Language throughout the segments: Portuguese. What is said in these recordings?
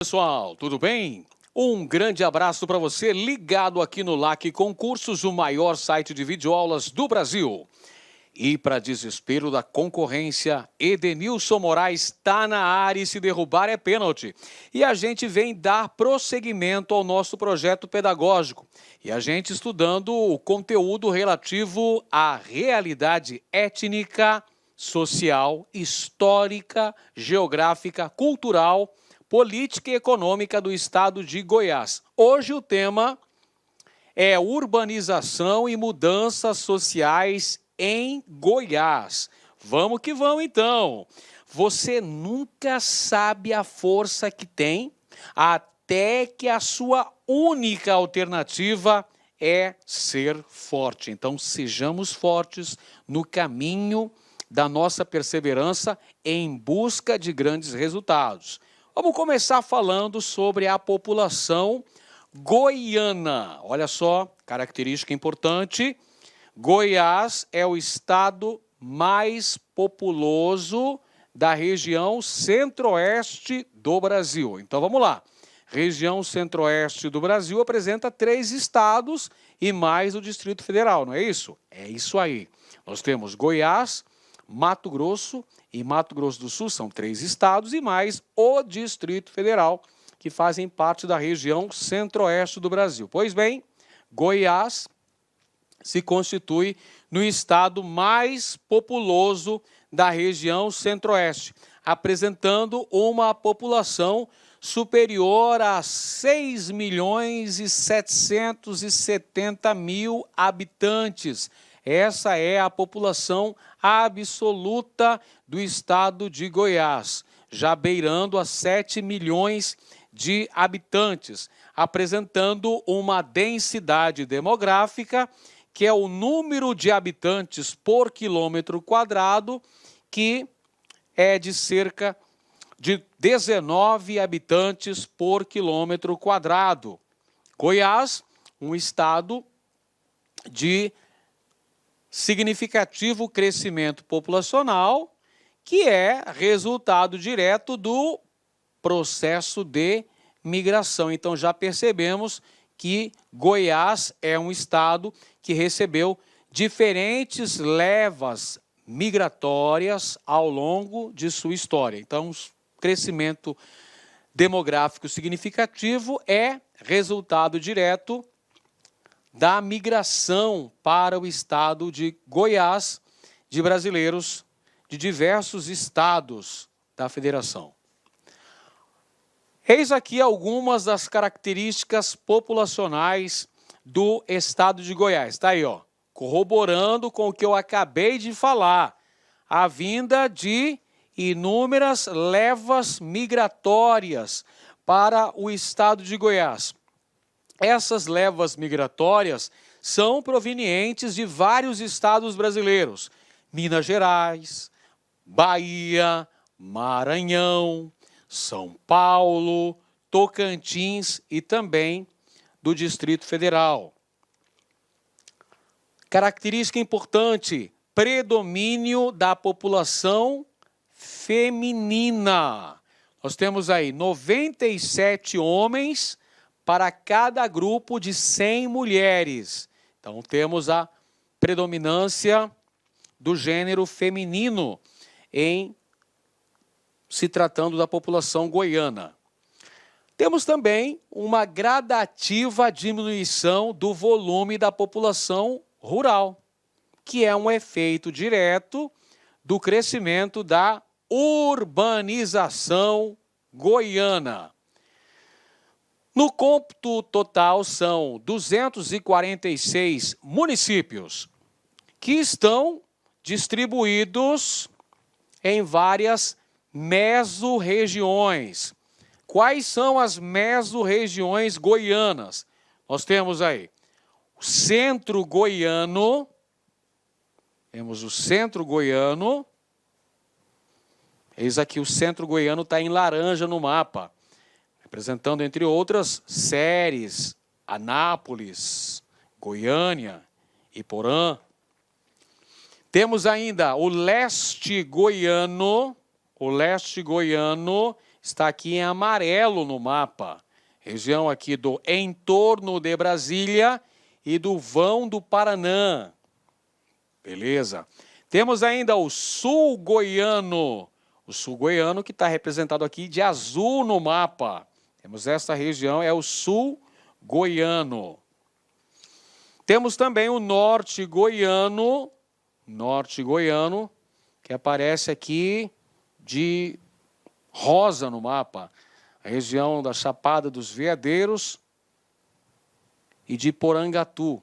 Pessoal, tudo bem? Um grande abraço para você ligado aqui no LAC Concursos, o maior site de videoaulas do Brasil. E para desespero da concorrência, Edenilson Moraes está na área e se derrubar é pênalti. E a gente vem dar prosseguimento ao nosso projeto pedagógico. E a gente estudando o conteúdo relativo à realidade étnica, social, histórica, geográfica, cultural, política e econômica do estado de Goiás. Hoje o tema é urbanização e mudanças sociais em Goiás. Vamos que vamos então. Você nunca sabe a força que tem até que a sua única alternativa é ser forte. Então sejamos fortes no caminho da nossa perseverança em busca de grandes resultados. Vamos começar falando sobre a população goiana. Olha só, característica importante. Goiás é o estado mais populoso da região centro-oeste do Brasil. Então vamos lá. Região centro-oeste do Brasil apresenta 3 estados e mais o Distrito Federal, não é isso? É isso aí. Nós temos Goiás, Mato Grosso e Mato Grosso do Sul, são 3 estados, e mais o Distrito Federal, que fazem parte da região centro-oeste do Brasil. Pois bem, Goiás se constitui no estado mais populoso da região centro-oeste, apresentando uma população superior a 6.770.000 habitantes. Essa é a população absoluta do estado de Goiás, já beirando a 7 milhões de habitantes, apresentando uma densidade demográfica, que é o número de habitantes por quilômetro quadrado, que é de cerca de 19 habitantes por quilômetro quadrado. Goiás, um estado de significativo crescimento populacional, que é resultado direto do processo de migração. Então já percebemos que Goiás é um estado que recebeu diferentes levas migratórias ao longo de sua história. Então, crescimento demográfico significativo é resultado direto da migração para o estado de Goiás de brasileiros de diversos estados da federação. Eis aqui algumas das características populacionais do estado de Goiás. Está aí, ó, corroborando com o que eu acabei de falar. A vinda de inúmeras levas migratórias para o estado de Goiás. Essas levas migratórias são provenientes de vários estados brasileiros: Minas Gerais, Bahia, Maranhão, São Paulo, Tocantins e também do Distrito Federal. Característica importante: predomínio da população feminina. Nós temos aí 97 homens para cada grupo de 100 mulheres. Então, temos a predominância do gênero feminino em se tratando da população goiana. Temos também uma gradativa diminuição do volume da população rural, que é um efeito direto do crescimento da urbanização goiana. No cômputo total, são 246 municípios que estão distribuídos em várias mesorregiões. Quais são as mesorregiões goianas? Nós temos aí o centro goiano, eis aqui o centro goiano está em laranja no mapa, representando, entre outras, Ceres, Anápolis, Goiânia, Iporã. Temos ainda o leste goiano está aqui em amarelo no mapa. Região aqui do entorno de Brasília e do vão do Paraná. Beleza? Temos ainda o sul goiano. O sul goiano que está representado aqui de azul no mapa. Temos esta região, é o sul goiano. Temos também o norte goiano, que aparece aqui de rosa no mapa. A região da Chapada dos Veadeiros e de Porangatu.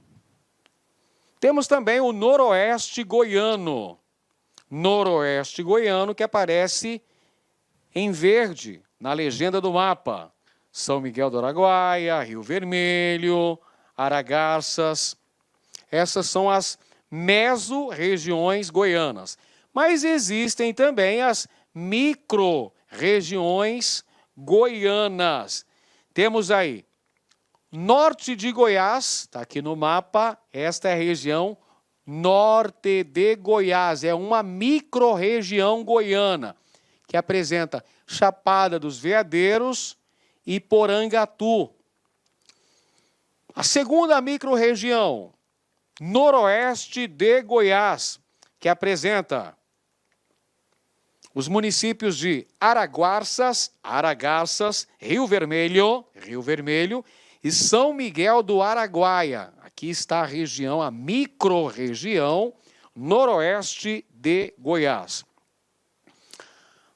Temos também o noroeste goiano. Noroeste goiano que aparece em verde na legenda do mapa. São Miguel do Araguaia, Rio Vermelho, Aragarças. Essas são as mesorregiões goianas. Mas existem também as micro-regiões goianas. Temos aí norte de Goiás, está aqui no mapa, esta é a região norte de Goiás. É uma micro-região goiana que apresenta Chapada dos Veadeiros e Porangatu. A segunda micro-região, noroeste de Goiás, que apresenta os municípios de Aragarças, Rio Vermelho e São Miguel do Araguaia. Aqui está a região, a micro-região noroeste de Goiás.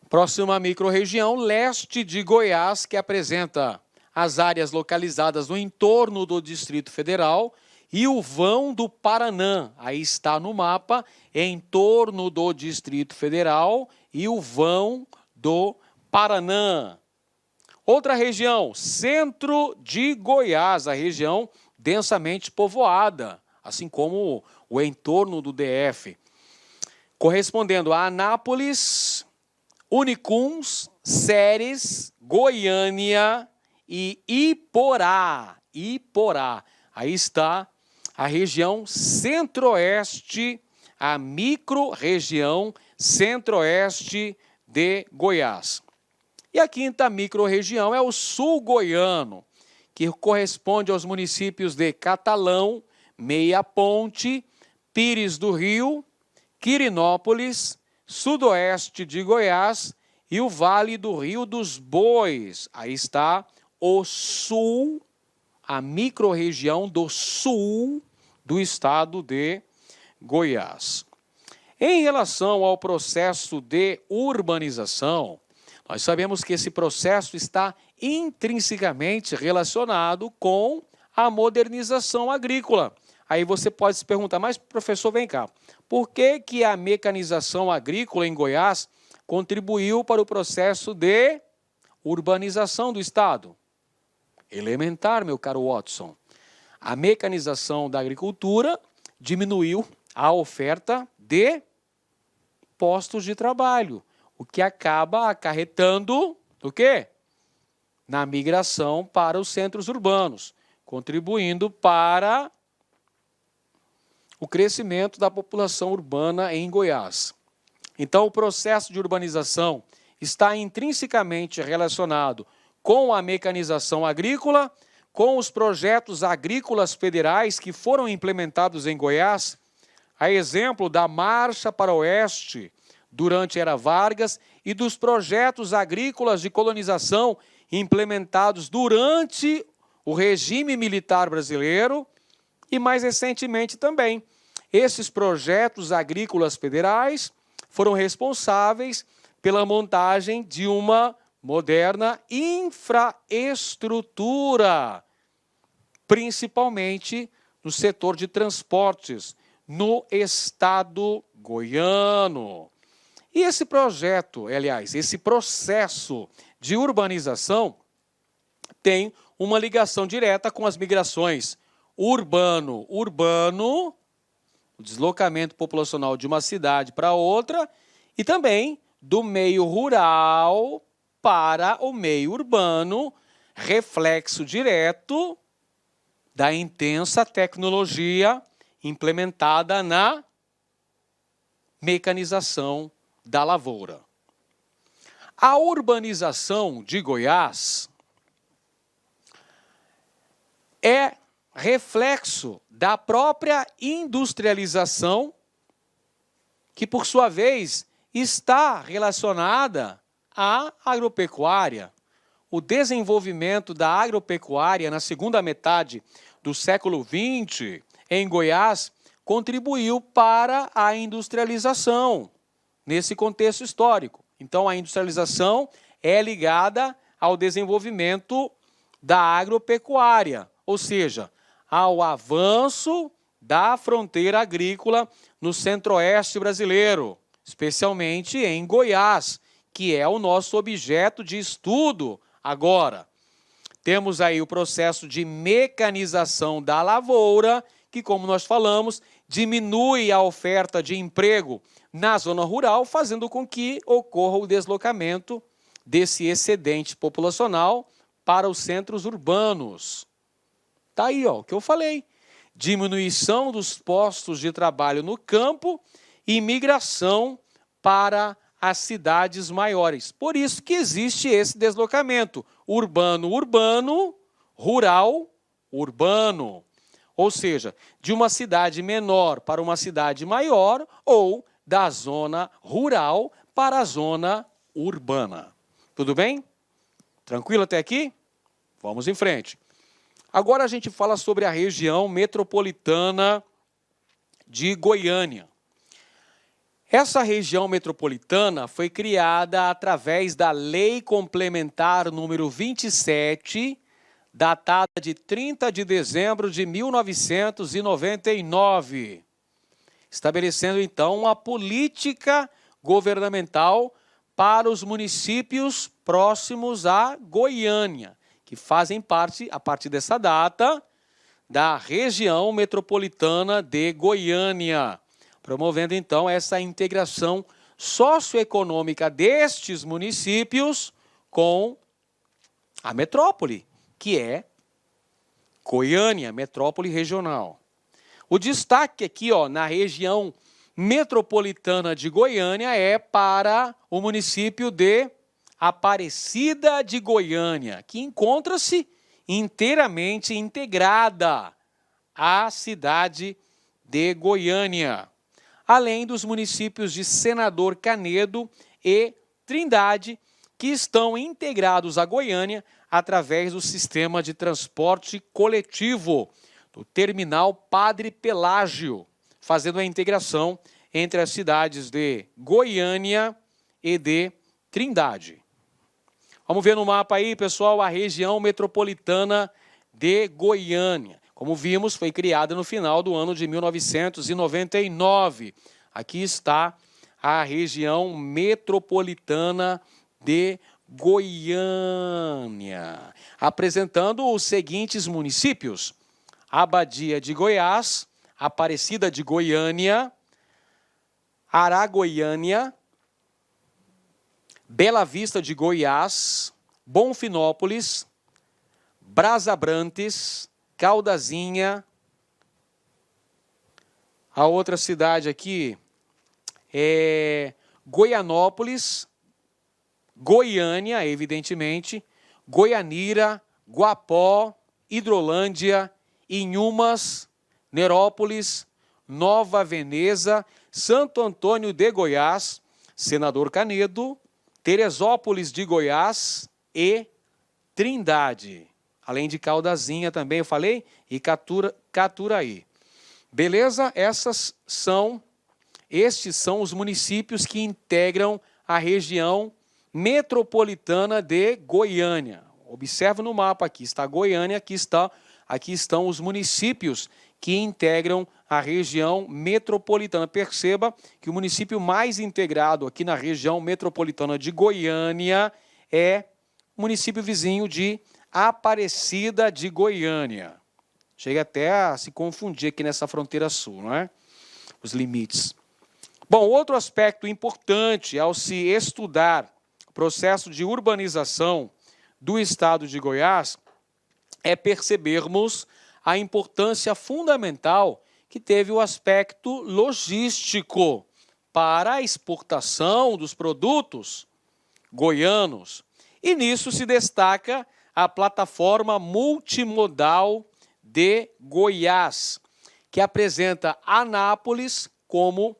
Próxima micro-região, leste de Goiás, que apresenta as áreas localizadas no entorno do Distrito Federal e o vão do Paraná. Aí está no mapa, em torno do Distrito Federal e o vão do Paraná. Outra região, centro de Goiás, a região densamente povoada, assim como o entorno do DF, correspondendo a Anápolis, Unicuns, Ceres, Goiânia e Iporá. Aí está a região centro-oeste, a micro-região centro-oeste de Goiás. E a quinta micro-região é o sul goiano, que corresponde aos municípios de Catalão, Meia Ponte, Pires do Rio, Quirinópolis, sudoeste de Goiás e o Vale do Rio dos Bois. Aí está o sul, a micro-região do sul do estado de Goiás. Em relação ao processo de urbanização, nós sabemos que esse processo está intrinsecamente relacionado com a modernização agrícola. Aí você pode se perguntar, mas professor, vem cá, por que a mecanização agrícola em Goiás contribuiu para o processo de urbanização do estado? Elementar, meu caro Watson. A mecanização da agricultura diminuiu a oferta de postos de trabalho, o que acaba acarretando o quê? Na migração para os centros urbanos, contribuindo para o crescimento da população urbana em Goiás. Então, o processo de urbanização está intrinsecamente relacionado com a mecanização agrícola, com os projetos agrícolas federais que foram implementados em Goiás, a exemplo da Marcha para o Oeste durante a Era Vargas e dos projetos agrícolas de colonização implementados durante o regime militar brasileiro e mais recentemente também. Esses projetos agrícolas federais foram responsáveis pela montagem de uma moderna infraestrutura, principalmente no setor de transportes, no estado goiano. E esse projeto, aliás, esse processo de urbanização tem uma ligação direta com as migrações urbano, o deslocamento populacional de uma cidade para outra, e também do meio rural para o meio urbano, reflexo direto da intensa tecnologia implementada na mecanização da lavoura. A urbanização de Goiás é reflexo da própria industrialização, que, por sua vez, está relacionada à agropecuária. O desenvolvimento da agropecuária na segunda metade do século XX, em Goiás, contribuiu para a industrialização, nesse contexto histórico. Então, a industrialização é ligada ao desenvolvimento da agropecuária, ou seja, ao avanço da fronteira agrícola no centro-oeste brasileiro, especialmente em Goiás, que é o nosso objeto de estudo agora. Temos aí o processo de mecanização da lavoura, que, como nós falamos, diminui a oferta de emprego na zona rural, fazendo com que ocorra o deslocamento desse excedente populacional para os centros urbanos. Está aí, ó, o que eu falei. Diminuição dos postos de trabalho no campo e migração para as cidades maiores. Por isso que existe esse deslocamento urbano-urbano, rural-urbano. Ou seja, de uma cidade menor para uma cidade maior ou da zona rural para a zona urbana. Tudo bem? Tranquilo até aqui? Vamos em frente. Agora a gente fala sobre a região metropolitana de Goiânia. Essa região metropolitana foi criada através da Lei Complementar número 27, datada de 30 de dezembro de 1999, estabelecendo então uma política governamental para os municípios próximos a Goiânia, que fazem parte, a partir dessa data, da região metropolitana de Goiânia, promovendo então essa integração socioeconômica destes municípios com a metrópole, que é Goiânia, metrópole regional. O destaque aqui, ó, na região metropolitana de Goiânia é para o município de Aparecida de Goiânia, que encontra-se inteiramente integrada à cidade de Goiânia, além dos municípios de Senador Canedo e Trindade, que estão integrados a Goiânia através do sistema de transporte coletivo do terminal Padre Pelágio, fazendo a integração entre as cidades de Goiânia e de Trindade. Vamos ver no mapa aí, pessoal, a região metropolitana de Goiânia. Como vimos, foi criada no final do ano de 1999. Aqui está a região metropolitana de Goiânia, apresentando os seguintes municípios: Abadia de Goiás, Aparecida de Goiânia, Aragoiânia, Bela Vista de Goiás, Bonfinópolis, Brasabrantes, Caldazinha. A outra cidade aqui é Goianópolis, Goiânia, evidentemente, Goianira, Guapó, Hidrolândia, Inhumas, Nerópolis, Nova Veneza, Santo Antônio de Goiás, Senador Canedo, Teresópolis de Goiás e Trindade. Além de Caldazinha também, eu falei, e Caturaí. Beleza? Estes são os municípios que integram a região metropolitana de Goiânia. Observe no mapa aqui, está Goiânia, aqui estão os municípios que integram a região metropolitana. Perceba que o município mais integrado aqui na região metropolitana de Goiânia é o município vizinho de Aparecida de Goiânia. Chega até a se confundir aqui nessa fronteira sul, não é? Os limites. Bom, outro aspecto importante ao se estudar o processo de urbanização do estado de Goiás é percebermos a importância fundamental que teve o aspecto logístico para a exportação dos produtos goianos. E nisso se destaca a plataforma multimodal de Goiás, que apresenta Anápolis como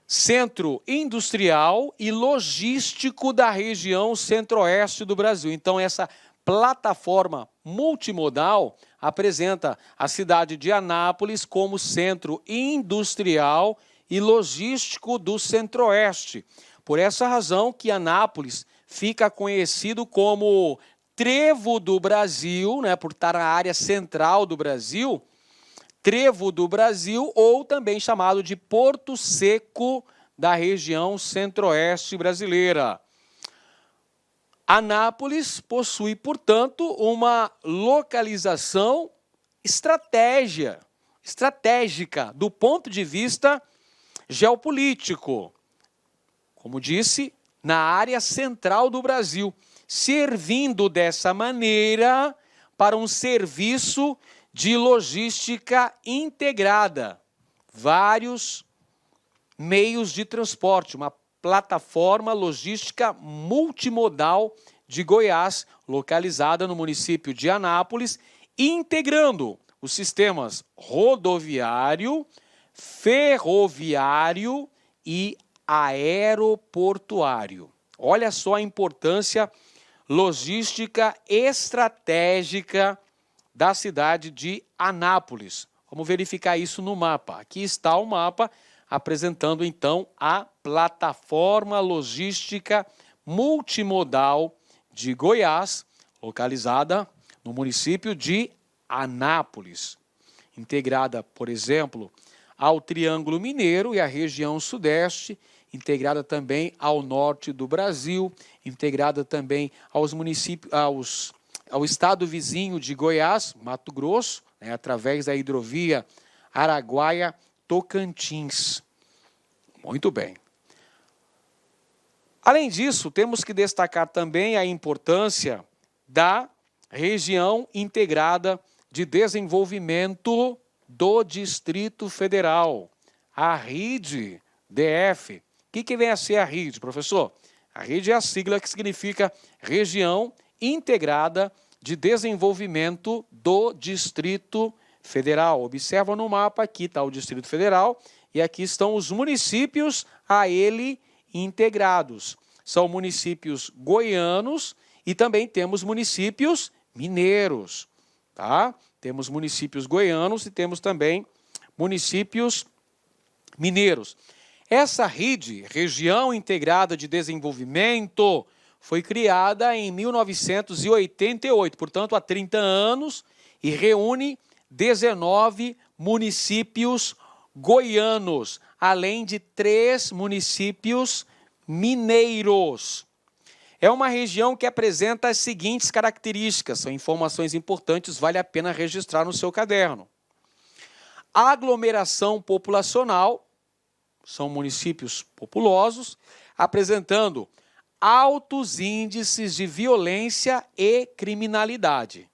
centro industrial e logístico da região centro-oeste do Brasil. Então, essa plataforma multimodal apresenta a cidade de Anápolis como centro industrial e logístico do centro-oeste. Por essa razão que Anápolis fica conhecido como Trevo do Brasil, né, por estar na área central do Brasil, Trevo do Brasil, ou também chamado de Porto Seco da região centro-oeste brasileira. Anápolis possui, portanto, uma localização estratégica do ponto de vista geopolítico. Como disse, na área central do Brasil, servindo dessa maneira para um serviço de logística integrada, vários meios de transporte, uma plataforma logística multimodal de Goiás, localizada no município de Anápolis, integrando os sistemas rodoviário, ferroviário e aeroportuário. Olha só a importância logística estratégica da cidade de Anápolis. Vamos verificar isso no mapa. Aqui está o mapa apresentando, então, a plataforma logística multimodal de Goiás, localizada no município de Anápolis, integrada, por exemplo, ao Triângulo Mineiro e à região sudeste, integrada também ao norte do Brasil, integrada também aos municípios, ao estado vizinho de Goiás, Mato Grosso, né, através da hidrovia Araguaia-Tocantins. Muito bem. Além disso, temos que destacar também a importância da região integrada de desenvolvimento do Distrito Federal, a RID-DF. O que vem a ser a RID, professor? A RID é a sigla que significa Região Integrada de Desenvolvimento do Distrito Federal. Observa no mapa, aqui está o Distrito Federal e aqui estão os municípios a ele integrados. São municípios goianos e também temos municípios mineiros, tá? Temos municípios goianos e temos também municípios mineiros. Essa RID, Região Integrada de Desenvolvimento, foi criada em 1988, portanto, há 30 anos, e reúne 19 municípios goianos, além de 3 municípios mineiros. É uma região que apresenta as seguintes características, são informações importantes, vale a pena registrar no seu caderno. Aglomeração populacional, são municípios populosos, apresentando altos índices de violência e criminalidade.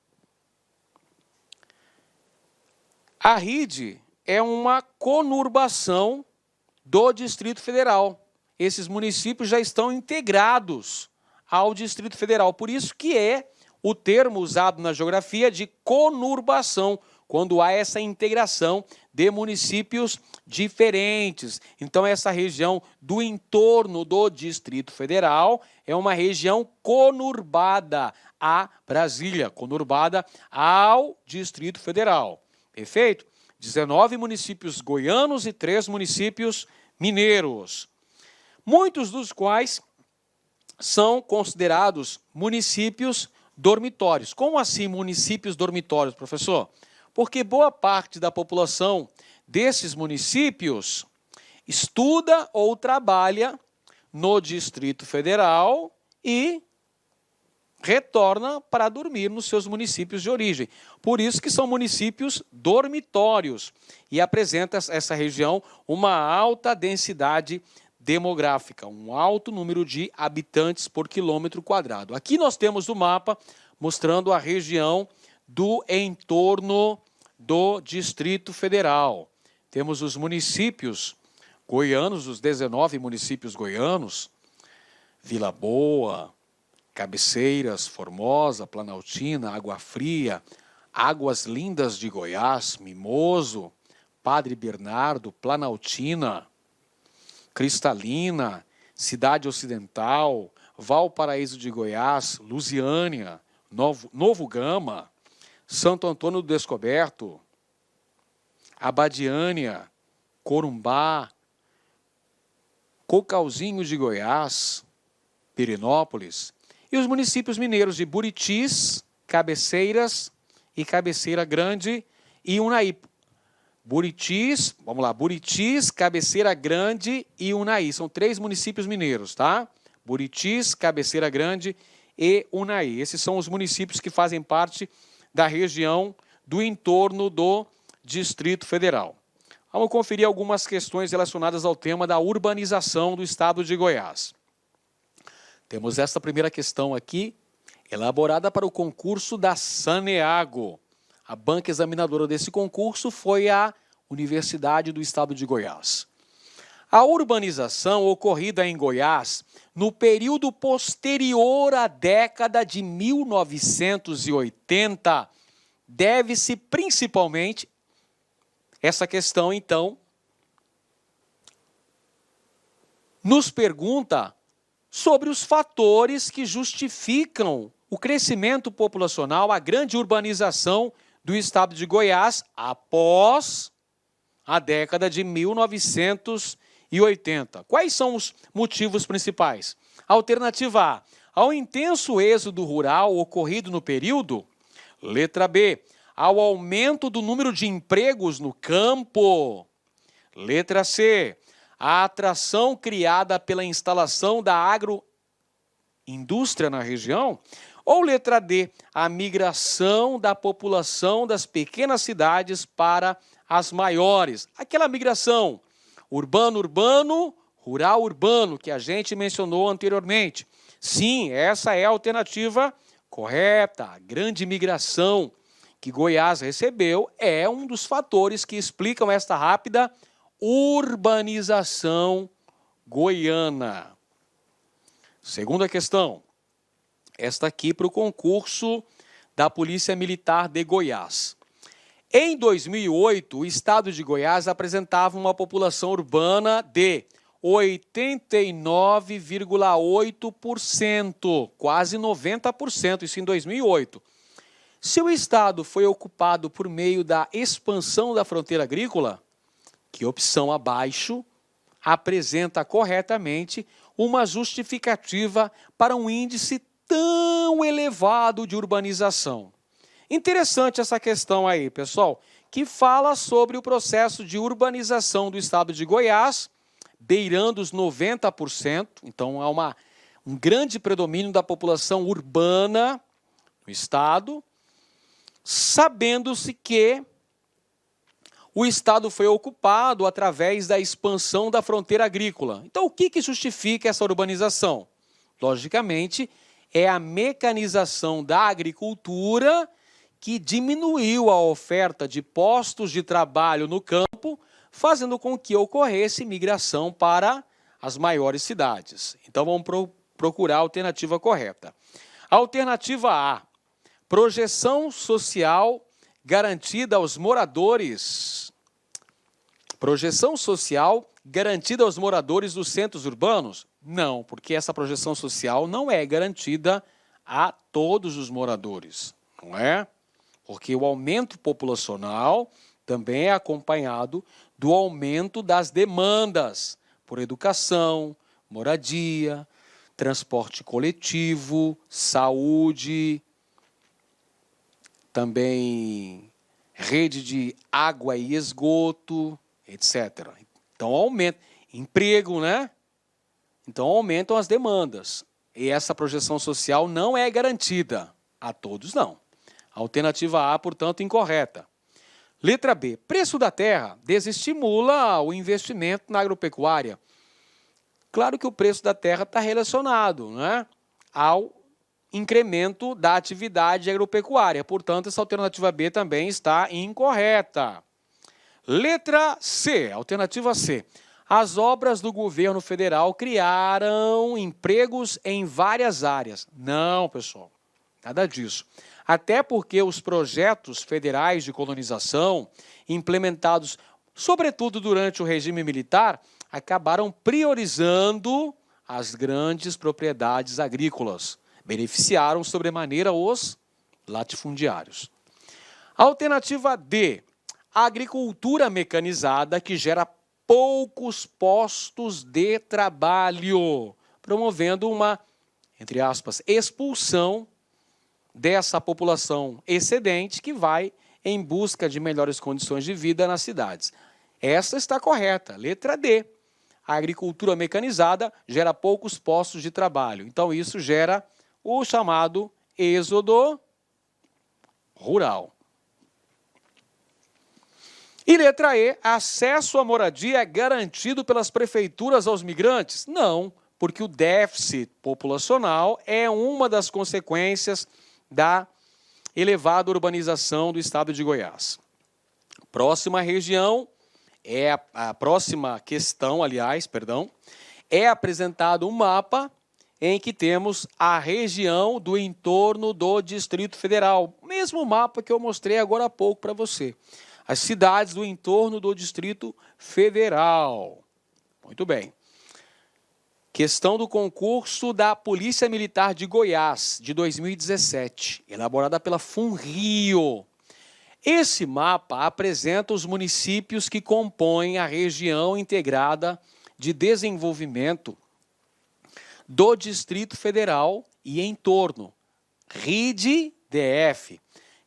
A RID é uma conurbação do Distrito Federal. Esses municípios já estão integrados ao Distrito Federal, por isso que é o termo usado na geografia de conurbação, quando há essa integração de municípios diferentes. Então, essa região do entorno do Distrito Federal é uma região conurbada a Brasília, conurbada ao Distrito Federal. Perfeito? 19 municípios goianos e 3 municípios mineiros, muitos dos quais são considerados municípios dormitórios. Como assim municípios dormitórios, professor? Porque boa parte da população desses municípios estuda ou trabalha no Distrito Federal e retorna para dormir nos seus municípios de origem. Por isso que são municípios dormitórios e apresenta essa região uma alta densidade demográfica, um alto número de habitantes por quilômetro quadrado. Aqui nós temos o mapa mostrando a região do entorno do Distrito Federal. Temos os municípios goianos, os 19 municípios goianos, Vila Boa, Cabeceiras, Formosa, Planaltina, Água Fria, Águas Lindas de Goiás, Mimoso, Padre Bernardo, Planaltina, Cristalina, Cidade Ocidental, Valparaíso de Goiás, Lusiânia, Novo Gama, Santo Antônio do Descoberto, Abadiânia, Corumbá, Cocalzinho de Goiás, Pirenópolis, e os municípios mineiros de Buritis, Cabeceiras e Cabeceira Grande e Unai. Buritis, vamos lá, Buritis, Cabeceira Grande e Unai. São 3 municípios mineiros, tá? Buritis, Cabeceira Grande e Unai. Esses são os municípios que fazem parte da região do entorno do Distrito Federal. Vamos conferir algumas questões relacionadas ao tema da urbanização do estado de Goiás. Temos esta primeira questão aqui, elaborada para o concurso da Saneago. A banca examinadora desse concurso foi a Universidade do Estado de Goiás. A urbanização ocorrida em Goiás no período posterior à década de 1980 deve-se principalmente, essa questão então, nos pergunta sobre os fatores que justificam o crescimento populacional, a grande urbanização do estado de Goiás após a década de 1980. Quais são os motivos principais? Alternativa A, ao intenso êxodo rural ocorrido no período. Letra B, ao aumento do número de empregos no campo. Letra C, a atração criada pela instalação da agroindústria na região. Ou letra D, a migração da população das pequenas cidades para as maiores. Aquela migração urbano-urbano, rural-urbano, que a gente mencionou anteriormente. Sim, essa é a alternativa correta. A grande migração que Goiás recebeu é um dos fatores que explicam esta rápida urbanização goiana. Segunda questão. Esta aqui para o concurso da Polícia Militar de Goiás. Em 2008, o estado de Goiás apresentava uma população urbana de 89,8%, quase 90%, isso em 2008. Se o estado foi ocupado por meio da expansão da fronteira agrícola, que opção abaixo apresenta corretamente uma justificativa para um índice tão elevado de urbanização. Interessante essa questão aí, pessoal, que fala sobre o processo de urbanização do estado de Goiás, beirando os 90%, então há um grande predomínio da população urbana no estado, sabendo-se que o estado foi ocupado através da expansão da fronteira agrícola. Então, o que justifica essa urbanização? Logicamente, é a mecanização da agricultura que diminuiu a oferta de postos de trabalho no campo, fazendo com que ocorresse migração para as maiores cidades. Então, vamos procurar a alternativa correta. Alternativa A, projeção social garantida aos moradores. Projeção social garantida aos moradores dos centros urbanos? Não, porque essa projeção social não é garantida a todos os moradores, não é? Porque o aumento populacional também é acompanhado do aumento das demandas por educação, moradia, transporte coletivo, saúde, também rede de água e esgoto, etc. Então aumenta, emprego, né? Então aumentam as demandas. E essa projeção social não é garantida a todos, não. Alternativa A, portanto, incorreta. Letra B. Preço da terra desestimula o investimento na agropecuária. Claro que o preço da terra está relacionado, né, ao incremento da atividade agropecuária. Portanto, essa alternativa B também está incorreta. Letra C. Alternativa C. As obras do governo federal criaram empregos em várias áreas. Não, pessoal, nada disso. Até porque os projetos federais de colonização, implementados sobretudo durante o regime militar, acabaram priorizando as grandes propriedades agrícolas. Beneficiaram sobremaneira os latifundiários. Alternativa D, a agricultura mecanizada que gera poucos postos de trabalho, promovendo uma, entre aspas, expulsão dessa população excedente que vai em busca de melhores condições de vida nas cidades. Essa está correta, letra D. A agricultura mecanizada gera poucos postos de trabalho. Então, isso gera o chamado êxodo rural. E letra E, acesso à moradia é garantido pelas prefeituras aos migrantes? Não, porque o déficit populacional é uma das consequências da elevada urbanização do estado de Goiás. Próxima região, a próxima questão, é apresentado um mapa em que temos a região do entorno do Distrito Federal. O mesmo mapa que eu mostrei agora há pouco para você. As cidades do entorno do Distrito Federal. Muito bem. Questão do concurso da Polícia Militar de Goiás, de 2017, elaborada pela FUNRIO. Esse mapa apresenta os municípios que compõem a região integrada de desenvolvimento do Distrito Federal e entorno, RIDE-DF.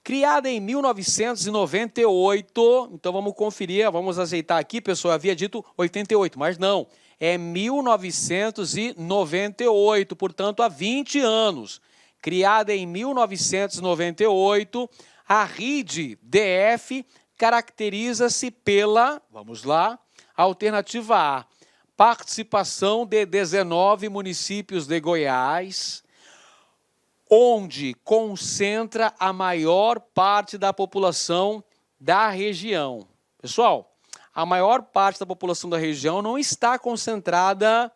Criada em 1998, então vamos conferir, vamos ajeitar aqui, pessoal, havia dito 88, mas não, é 1998, portanto há 20 anos. Criada em 1998, a RIDE-DF caracteriza-se pela, vamos lá, alternativa A, participação de 19 municípios de Goiás, onde concentra a maior parte da população da região. Pessoal, a maior parte da população da região não está concentrada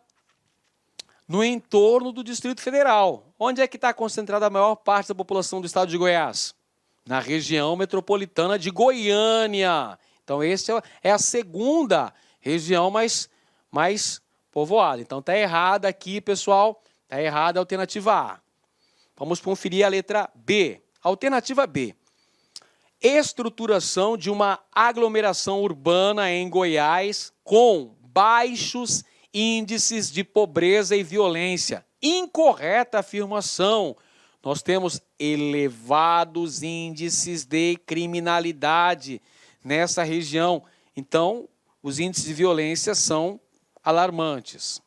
no entorno do Distrito Federal. Onde é que está concentrada a maior parte da população do estado de Goiás? Na região metropolitana de Goiânia. Então, essa é a segunda região mais povoada. Então, está errada aqui, pessoal. Está errada a alternativa A. Vamos conferir a letra B. Alternativa B. Estruturação de uma aglomeração urbana em Goiás com baixos índices de pobreza e violência. Incorreta afirmação. Nós temos elevados índices de criminalidade nessa região. Então, os índices de violência são alarmantes.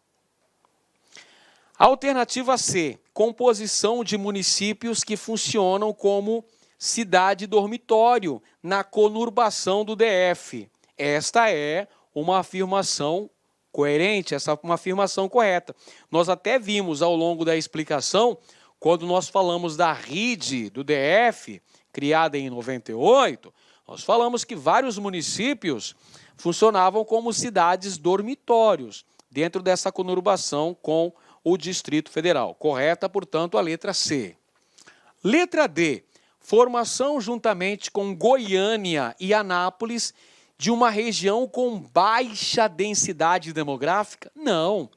Alternativa C, composição de municípios que funcionam como cidade dormitório na conurbação do DF. Esta é uma afirmação coerente, essa é uma afirmação correta. Nós até vimos ao longo da explicação, quando nós falamos da RIDE do DF, criada em 98, nós falamos que vários municípios funcionavam como cidades dormitórios dentro dessa conurbação com o Distrito Federal. Correta, portanto, a letra C. Letra D. Formação juntamente com Goiânia e Anápolis de uma região com baixa densidade demográfica? Não.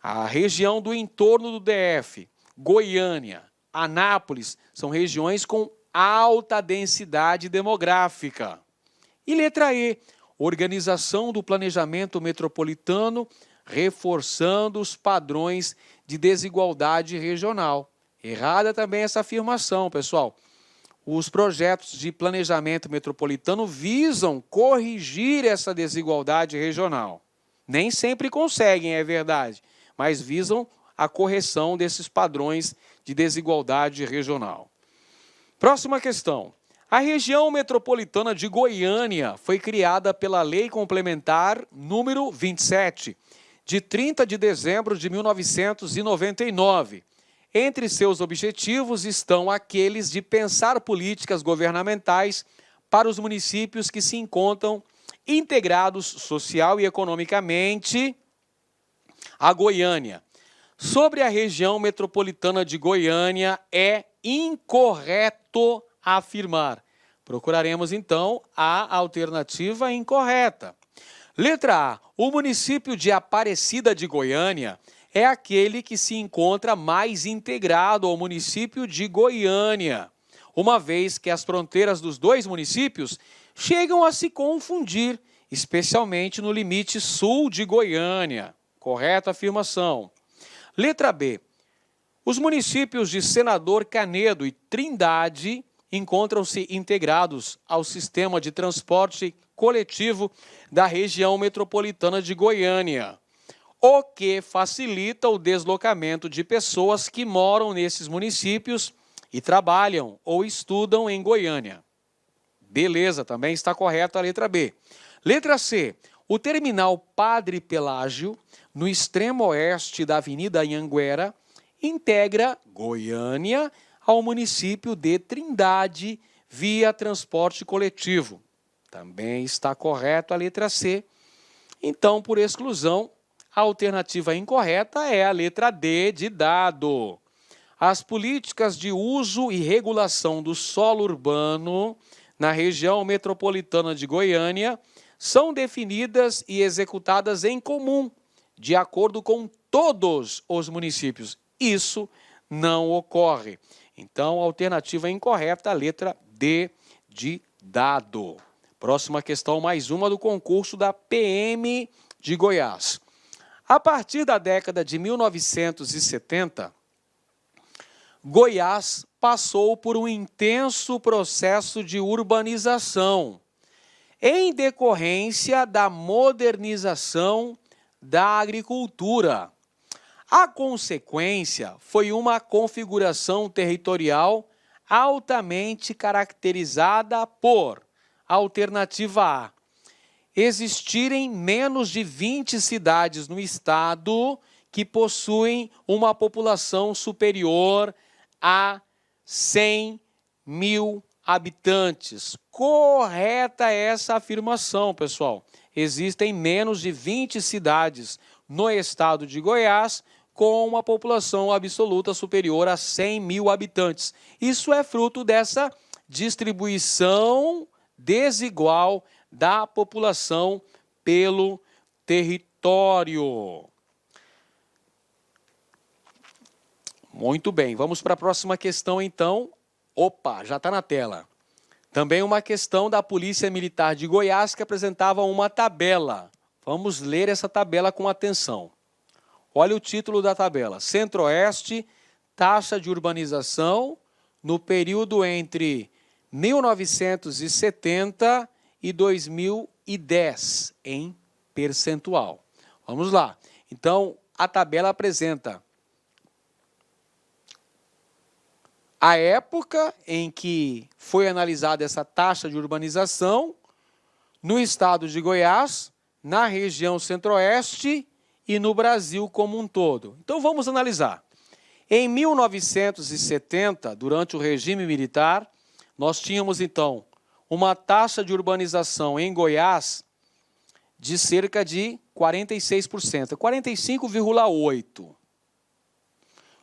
A região do entorno do DF, Goiânia, Anápolis, são regiões com alta densidade demográfica. E letra E. Organização do planejamento metropolitano reforçando os padrões de desigualdade regional. Errada também essa afirmação, pessoal. Os projetos de planejamento metropolitano visam corrigir essa desigualdade regional. Nem sempre conseguem, é verdade, mas visam a correção desses padrões de desigualdade regional. Próxima questão. A região metropolitana de Goiânia foi criada pela Lei Complementar número 27, de 30 de dezembro de 1999. Entre seus objetivos estão aqueles de pensar políticas governamentais para os municípios que se encontram integrados social e economicamente a Goiânia. Sobre a região metropolitana de Goiânia, é incorreto afirmar. Procuraremos, então, a alternativa incorreta. Letra A. O município de Aparecida de Goiânia é aquele que se encontra mais integrado ao município de Goiânia, uma vez que as fronteiras dos dois municípios chegam a se confundir, especialmente no limite sul de Goiânia. Correta afirmação. Letra B. Os municípios de Senador Canedo e Trindade encontram-se integrados ao sistema de transporte coletivo da região metropolitana de Goiânia, o que facilita o deslocamento de pessoas que moram nesses municípios e trabalham ou estudam em Goiânia. Beleza, também está correta a letra B. Letra C. O terminal Padre Pelágio, no extremo oeste da Avenida Anhanguera, integra Goiânia ao município de Trindade via transporte coletivo. Também está correto a letra C. Então, por exclusão, a alternativa incorreta é a letra D de dado. As políticas de uso e regulação do solo urbano na região metropolitana de Goiânia são definidas e executadas em comum, de acordo com todos os municípios. Isso não ocorre. Então, a alternativa incorreta, a letra D de dado. Próxima questão, mais uma do concurso da PM de Goiás. A partir da década de 1970, Goiás passou por um intenso processo de urbanização, em decorrência da modernização da agricultura. A consequência foi uma configuração territorial altamente caracterizada por: alternativa A, existirem menos de 20 cidades no estado que possuem uma população superior a 100 mil habitantes. Correta essa afirmação, pessoal. Existem menos de 20 cidades no estado de Goiás com uma população absoluta superior a 100 mil habitantes. Isso é fruto dessa distribuição desigual da população pelo território. Muito bem, vamos para a próxima questão então. Opa, já está na tela. Também uma questão da Polícia Militar de Goiás que apresentava uma tabela. Vamos ler essa tabela com atenção. Olha o título da tabela. Centro-Oeste, taxa de urbanização no período entre 1970 e 2010, em percentual. Vamos lá. Então, a tabela apresenta a época em que foi analisada essa taxa de urbanização no estado de Goiás, na região centro-oeste e no Brasil como um todo. Então, vamos analisar. Em 1970, durante o regime militar, nós tínhamos, então, uma taxa de urbanização em Goiás de cerca de 46%, 45,8%.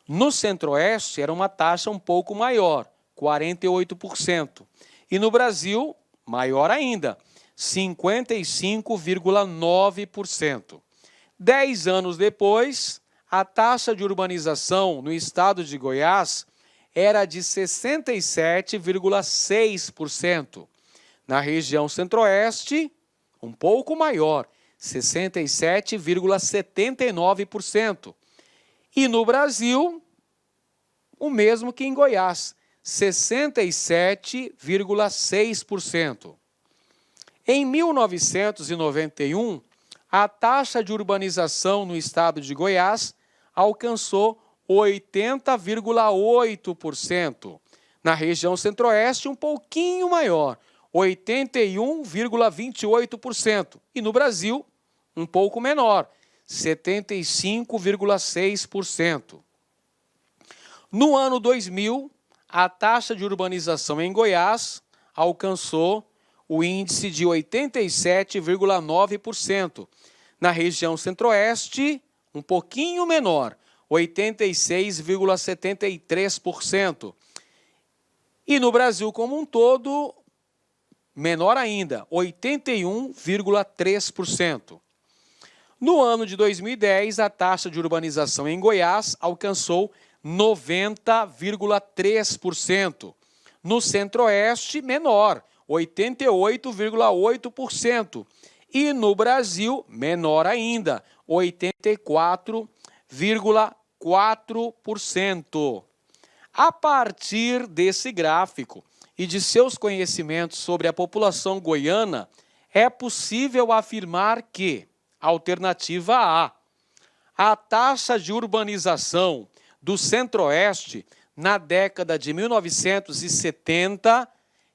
No Centro-Oeste, era uma taxa um pouco maior, 48%. E no Brasil, maior ainda, 55,9%. 10 anos depois, a taxa de urbanização no estado de Goiás era de 67,6%. Na região Centro-Oeste, um pouco maior, 67,79%. E no Brasil, o mesmo que em Goiás, 67,6%. Em 1991, a taxa de urbanização no estado de Goiás alcançou 80,8%. Na região Centro-Oeste, um pouquinho maior, 81,28%. E no Brasil, um pouco menor, 75,6%. No ano 2000, a taxa de urbanização em Goiás alcançou o índice de 87,9%. Na região centro-oeste, um pouquinho menor, 86,73%. E no Brasil como um todo, menor ainda, 81,3%. No ano de 2010, a taxa de urbanização em Goiás alcançou 90,3%. No Centro-Oeste, menor, 88,8%. E no Brasil, menor ainda, 84,4%. A partir desse gráfico e de seus conhecimentos sobre a população goiana, é possível afirmar que, alternativa A taxa de urbanização do Centro-Oeste na década de 1970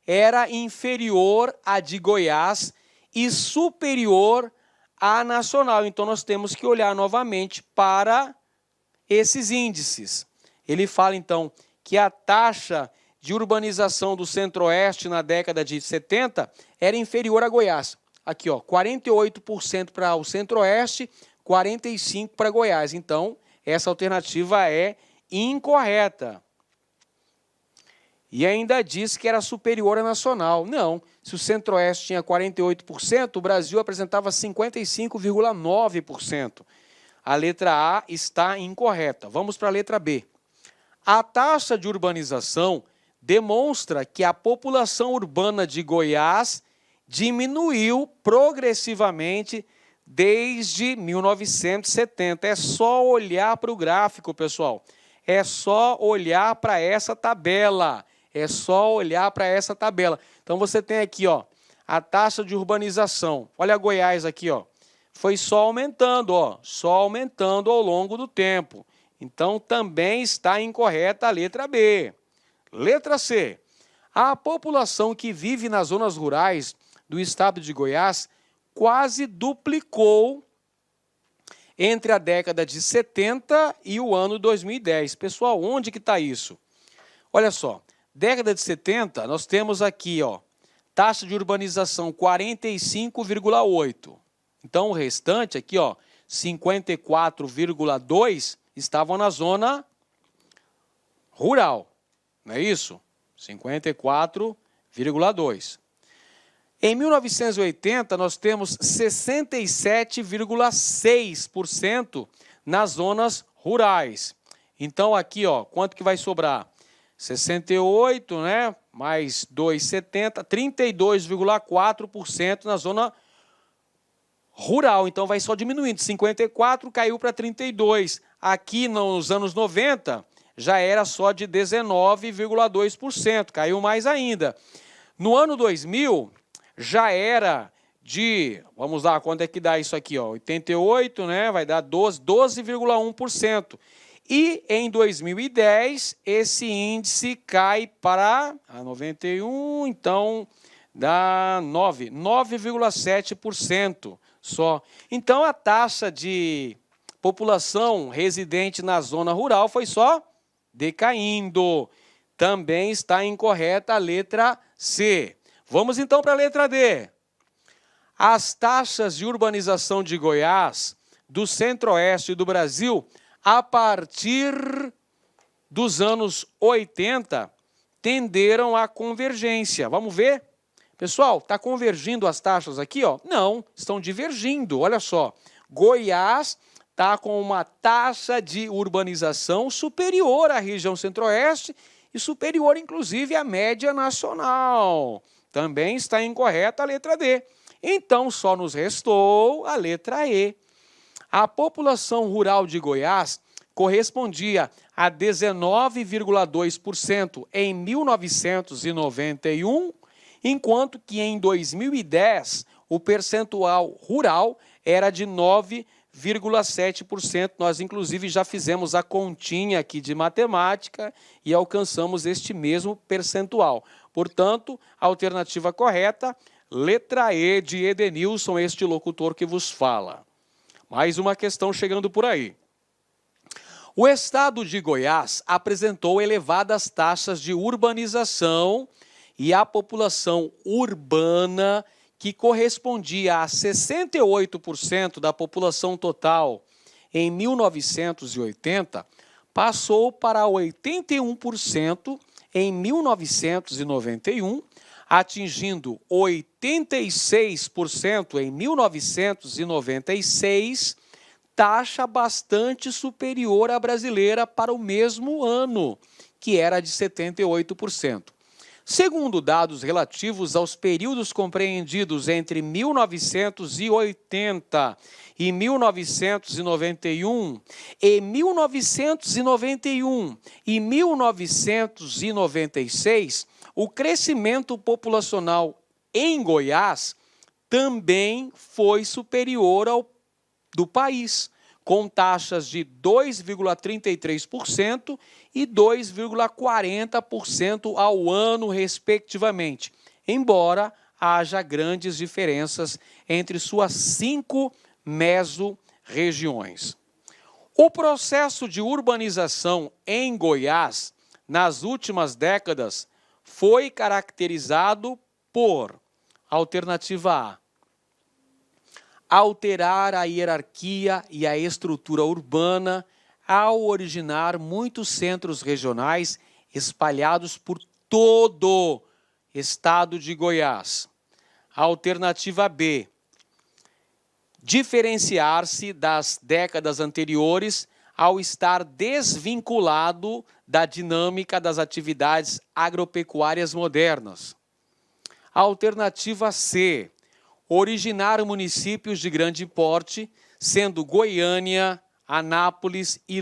era inferior à de Goiás e superior à nacional. Então, nós temos que olhar novamente para esses índices. Ele fala, então, que a taxa de urbanização do Centro-Oeste na década de 70 era inferior a Goiás. Aqui, ó, 48% para o Centro-Oeste, 45% para Goiás. Então, essa alternativa é incorreta. E ainda diz que era superior à nacional. Não, se o Centro-Oeste tinha 48%, o Brasil apresentava 55,9%. A letra A está incorreta. Vamos para a letra B. A taxa de urbanização demonstra que a população urbana de Goiás diminuiu progressivamente desde 1970. É só olhar para o gráfico, pessoal. É só olhar para essa tabela. É só olhar para essa tabela. Então, você tem aqui, ó, a taxa de urbanização. Olha Goiás aqui, ó. Foi só aumentando, ó. Só aumentando ao longo do tempo. Então, também está incorreta a letra B. Letra C. A população que vive nas zonas rurais do estado de Goiás quase duplicou entre a década de 70 e o ano 2010. Pessoal, onde que está isso? Olha só, década de 70, nós temos aqui, ó, taxa de urbanização 45,8. Então, o restante aqui, ó, 54,2 estavam na zona rural, não é isso? 54,2. Em 1980, nós temos 67,6% nas zonas rurais. Então, aqui, ó, quanto que vai sobrar? 68, né? Mais 2,70, 32,4% na zona rural. Então, vai só diminuindo. 54 caiu para 32. Aqui, nos anos 90, já era só de 19,2%. Caiu mais ainda. No ano 2000... já era de, vamos lá, quanto é que dá isso aqui, ó? 88, né? Vai dar 12,1%. E em 2010, esse índice cai para 91, então dá 9,7% só. Então, a taxa de população residente na zona rural foi só decaindo. Também está incorreta a letra C. Vamos então para a letra D. As taxas de urbanização de Goiás, do Centro-Oeste do Brasil, a partir dos anos 80, tenderam à convergência. Vamos ver? Pessoal, está convergindo as taxas aqui, ó? Não, estão divergindo. Olha só, Goiás está com uma taxa de urbanização superior à região Centro-Oeste e superior, inclusive, à média nacional. Também está incorreta a letra D. Então, só nos restou a letra E. A população rural de Goiás correspondia a 19,2% em 1991, enquanto que em 2010 o percentual rural era de 9,7%. Nós, inclusive, já fizemos a continha aqui de matemática e alcançamos este mesmo percentual. Portanto, a alternativa correta, letra E de Edenilson, este locutor que vos fala. Mais uma questão chegando por aí. O estado de Goiás apresentou elevadas taxas de urbanização e a população urbana, que correspondia a 68% da população total em 1980, passou para 81% em 1991, atingindo 86% em 1996, taxa bastante superior à brasileira para o mesmo ano, que era de 78%. Segundo dados relativos aos períodos compreendidos entre 1980 e 1991, e 1991 e 1996, o crescimento populacional em Goiás também foi superior ao do país, com taxas de 2,33% e 2,40% ao ano, respectivamente, embora haja grandes diferenças entre suas 5 mesorregiões. O processo de urbanização em Goiás, nas últimas décadas, foi caracterizado por: alternativa A, alterar a hierarquia e a estrutura urbana ao originar muitos centros regionais espalhados por todo o estado de Goiás. Alternativa B, diferenciar-se das décadas anteriores ao estar desvinculado da dinâmica das atividades agropecuárias modernas. Alternativa C, originar municípios de grande porte, sendo Goiânia, Anápolis e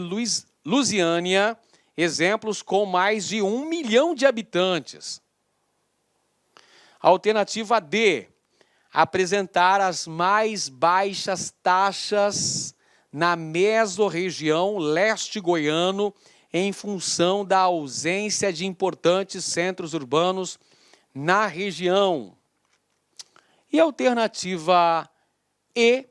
Lusiânia exemplos com mais de 1 milhão de habitantes. Alternativa D, apresentar as mais baixas taxas na mesorregião leste goiano em função da ausência de importantes centros urbanos na região. E alternativa E,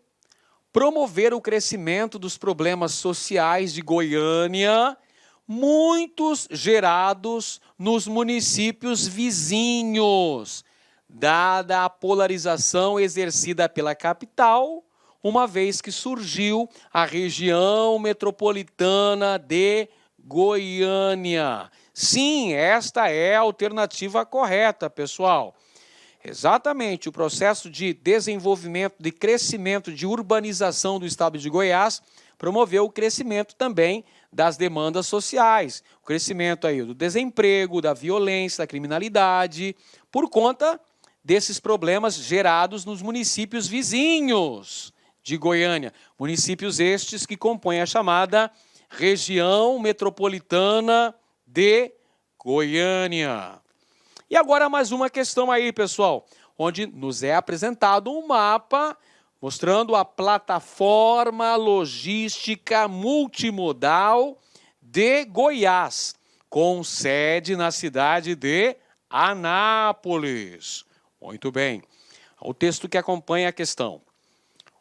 promover o crescimento dos problemas sociais de Goiânia, muitos gerados nos municípios vizinhos, dada a polarização exercida pela capital, uma vez que surgiu a região metropolitana de Goiânia. Sim, esta é a alternativa correta, pessoal. Exatamente, o processo de desenvolvimento, de crescimento, de urbanização do estado de Goiás promoveu o crescimento também das demandas sociais, o crescimento aí do desemprego, da violência, da criminalidade, por conta desses problemas gerados nos municípios vizinhos de Goiânia, municípios estes que compõem a chamada região metropolitana de Goiânia. E agora mais uma questão aí, pessoal, onde nos é apresentado um mapa mostrando a plataforma logística multimodal de Goiás, com sede na cidade de Anápolis. Muito bem, o texto que acompanha a questão.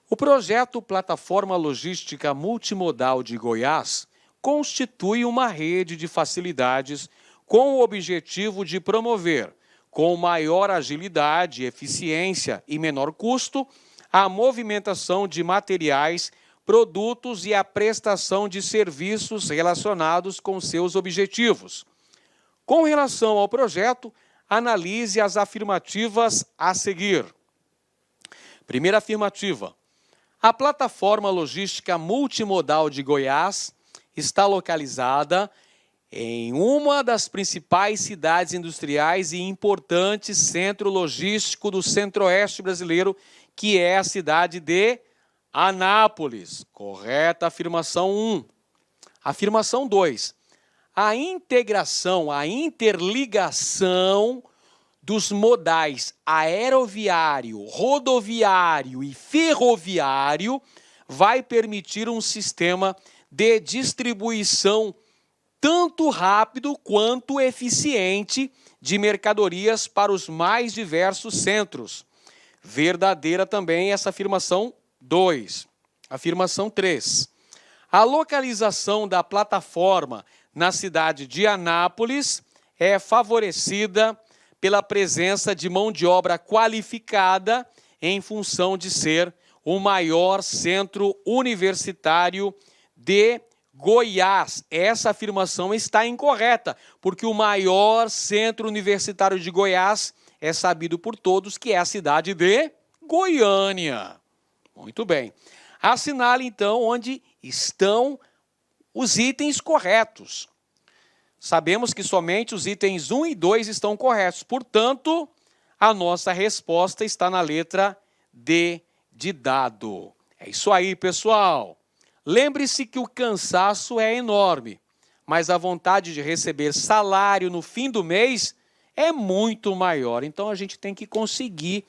O projeto Plataforma Logística Multimodal de Goiás constitui uma rede de facilidades com o objetivo de promover, com maior agilidade, eficiência e menor custo, a movimentação de materiais, produtos e a prestação de serviços relacionados com seus objetivos. Com relação ao projeto, analise as afirmativas a seguir. Primeira afirmativa: a plataforma logística multimodal de Goiás está localizada em uma das principais cidades industriais e importante centro logístico do centro-oeste brasileiro, que é a cidade de Anápolis. Correta afirmação 1. Afirmação 2. A integração, a interligação dos modais aeroviário, rodoviário e ferroviário vai permitir um sistema de distribuição tanto rápido quanto eficiente de mercadorias para os mais diversos centros. Verdadeira também essa afirmação 2. Afirmação 3. A localização da plataforma na cidade de Anápolis é favorecida pela presença de mão de obra qualificada em função de ser o maior centro universitário de Goiás. Essa afirmação está incorreta, porque o maior centro universitário de Goiás é sabido por todos que é a cidade de Goiânia. Muito bem. Assinale, então, onde estão os itens corretos. Sabemos que somente os itens 1 e 2 estão corretos. Portanto, a nossa resposta está na letra D de dado. É isso aí, pessoal. Lembre-se que o cansaço é enorme, mas a vontade de receber salário no fim do mês é muito maior. Então, a gente tem que conseguir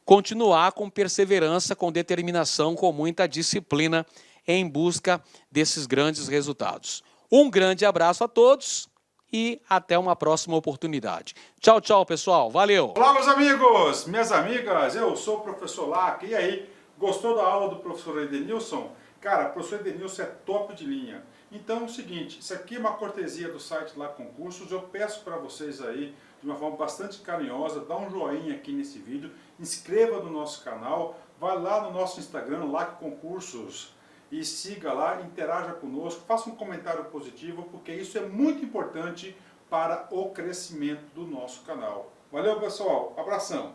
continuar com perseverança, com determinação, com muita disciplina em busca desses grandes resultados. Um grande abraço a todos e até uma próxima oportunidade. Tchau, tchau, pessoal. Valeu! Olá, meus amigos, minhas amigas, eu sou o professor Lac. E aí, gostou da aula do professor Edenilson? Cara, o professor Edenilson é top de linha. Então é o seguinte, isso aqui é uma cortesia do site Lac Concursos. Eu peço para vocês aí, de uma forma bastante carinhosa, dá um joinha aqui nesse vídeo, inscreva no nosso canal, vai lá no nosso Instagram, Lac Concursos, e siga lá, interaja conosco, faça um comentário positivo, porque isso é muito importante para o crescimento do nosso canal. Valeu, pessoal. Abração.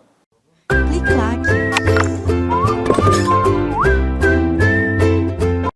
Clique Lac.